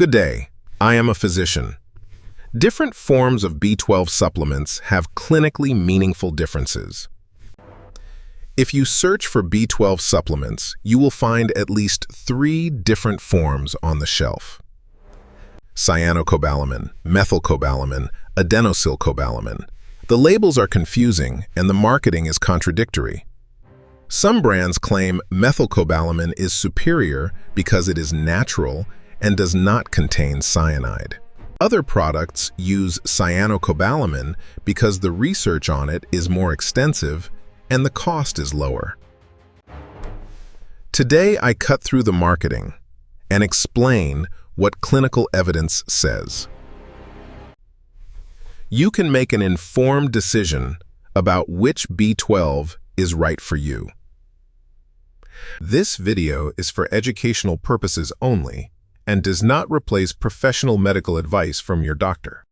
Good day. I am a physician. Different forms of B12 supplements have clinically meaningful differences. If you search for B12 supplements, you will find at least 3 different forms on the shelf: Cyanocobalamin, Methylcobalamin, Adenosylcobalamin. The labels are confusing and the marketing is contradictory. Some brands claim methylcobalamin is superior because it is natural and does not contain cyanide. Other products use cyanocobalamin because the research on it is more extensive and the cost is lower. Today, I cut through the marketing and explain what clinical evidence says. You can make an informed decision about which B12 is right for you. This video is for educational purposes only and does not replace professional medical advice from your doctor.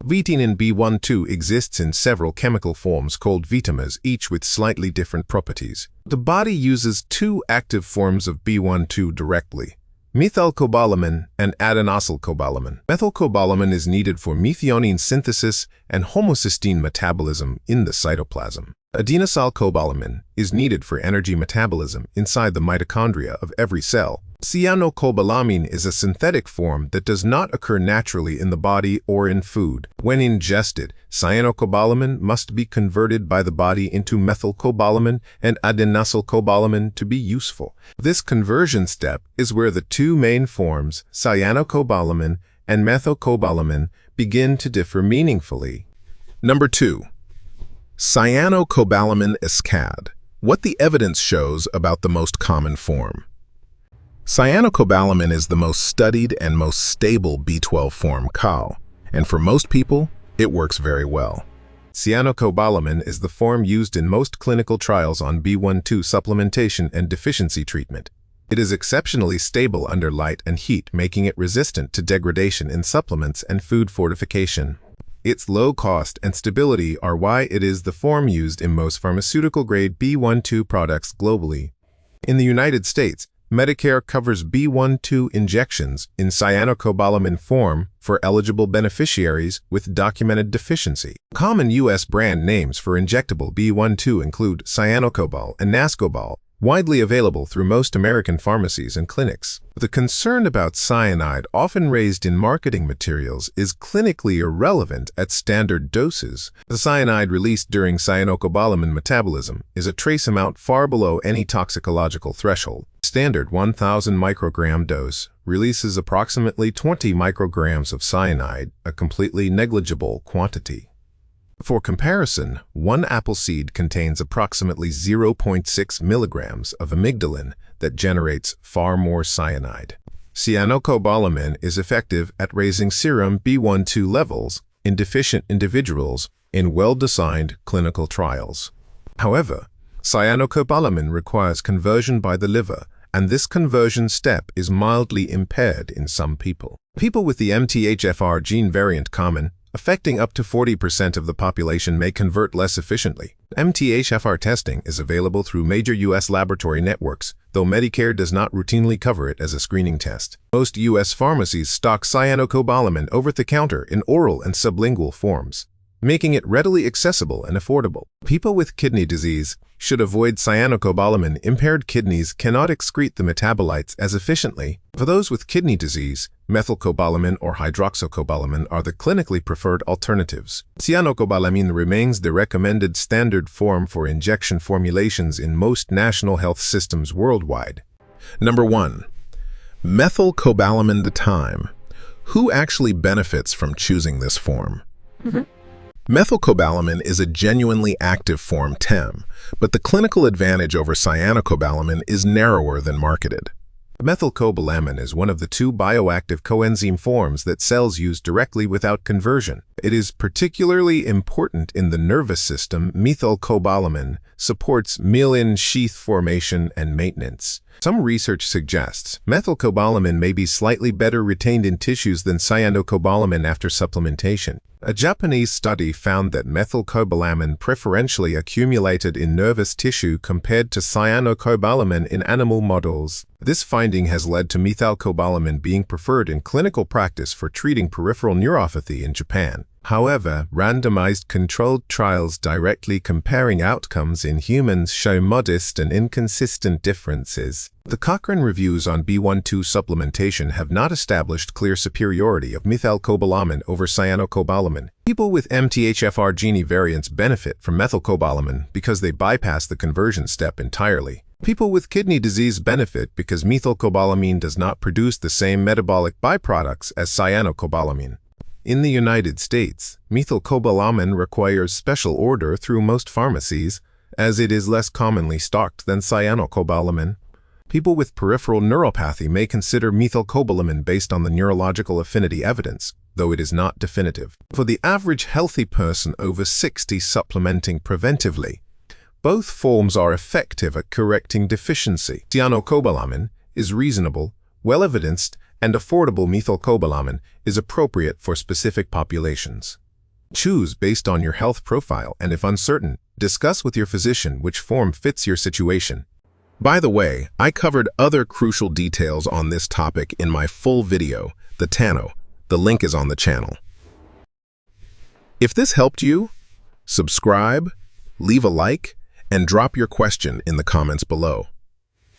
Vitamin B12 exists in several chemical forms called vitamins, each with slightly different properties. The body uses 2 active forms of B12 directly: methylcobalamin and adenosylcobalamin. Methylcobalamin is needed for methionine synthesis and homocysteine metabolism in the cytoplasm. Adenosylcobalamin is needed for energy metabolism inside the mitochondria of every cell. Cyanocobalamin is a synthetic form that does not occur naturally in the body or in food. When ingested, cyanocobalamin must be converted by the body into methylcobalamin and adenosylcobalamin to be useful. This conversion step is where the 2 main forms, cyanocobalamin and methylcobalamin, begin to differ meaningfully. Number 2. Cyanocobalamin escad. What the evidence shows about the most common form. Cyanocobalamin is the most studied and most stable B12 form, Cal, and for most people, it works very well. Cyanocobalamin is the form used in most clinical trials on B12 supplementation and deficiency treatment. It is exceptionally stable under light and heat, making it resistant to degradation in supplements and food fortification. Its low cost and stability are why it is the form used in most pharmaceutical-grade B12 products globally. In the United States, Medicare covers B12 injections in cyanocobalamin form for eligible beneficiaries with documented deficiency. Common U.S. brand names for injectable B12 include Cyanocobal and Nascobal, widely available through most American pharmacies and clinics. The concern about cyanide often raised in marketing materials is clinically irrelevant at standard doses. The cyanide released during cyanocobalamin metabolism is a trace amount far below any toxicological threshold. Standard 1,000 microgram dose releases approximately 20 micrograms of cyanide, a completely negligible quantity. For comparison, 1 apple seed contains approximately 0.6 milligrams of amygdalin that generates far more cyanide. Cyanocobalamin is effective at raising serum B12 levels in deficient individuals in well-designed clinical trials. However, cyanocobalamin requires conversion by the liver, and this conversion step is mildly impaired in some people. People with the MTHFR gene variant common, affecting up to 40% of the population, may convert less efficiently. MTHFR testing is available through major U.S. laboratory networks, though Medicare does not routinely cover it as a screening test. Most U.S. pharmacies stock cyanocobalamin over-the-counter in oral and sublingual forms, making it readily accessible and affordable. People with kidney disease should avoid cyanocobalamin. Impaired kidneys cannot excrete the metabolites as efficiently. For those with kidney disease, methylcobalamin or hydroxycobalamin are the clinically preferred alternatives. Cyanocobalamin remains the recommended standard form for injection formulations in most national health systems worldwide. Number 1. Methylcobalamin to time. Who actually benefits from choosing this form? Methylcobalamin is a genuinely active form TEM, but the clinical advantage over cyanocobalamin is narrower than marketed. Methylcobalamin is one of the 2 bioactive coenzyme forms that cells use directly without conversion. It is particularly important in the nervous system. Methylcobalamin supports myelin sheath formation and maintenance. Some research suggests methylcobalamin may be slightly better retained in tissues than cyanocobalamin after supplementation. A Japanese study found that methylcobalamin preferentially accumulated in nervous tissue compared to cyanocobalamin in animal models. This finding has led to methylcobalamin being preferred in clinical practice for treating peripheral neuropathy in Japan. However, randomized controlled trials directly comparing outcomes in humans show modest and inconsistent differences. The Cochrane reviews on B12 supplementation have not established clear superiority of methylcobalamin over cyanocobalamin. People with MTHFR gene variants benefit from methylcobalamin because they bypass the conversion step entirely. People with kidney disease benefit because methylcobalamin does not produce the same metabolic byproducts as cyanocobalamin. In the United States, methylcobalamin requires special order through most pharmacies, as it is less commonly stocked than cyanocobalamin. People with peripheral neuropathy may consider methylcobalamin based on the neurological affinity evidence, though it is not definitive. For the average healthy person over 60 supplementing preventively, both forms are effective at correcting deficiency. Cyanocobalamin is reasonable, well-evidenced, and affordable. Methylcobalamin is appropriate for specific populations. Choose based on your health profile, and if uncertain, discuss with your physician which form fits your situation. By the way, I covered other crucial details on this topic in my full video, the Tano. The link is on the channel. If this helped you, subscribe, leave a like, and drop your question in the comments below.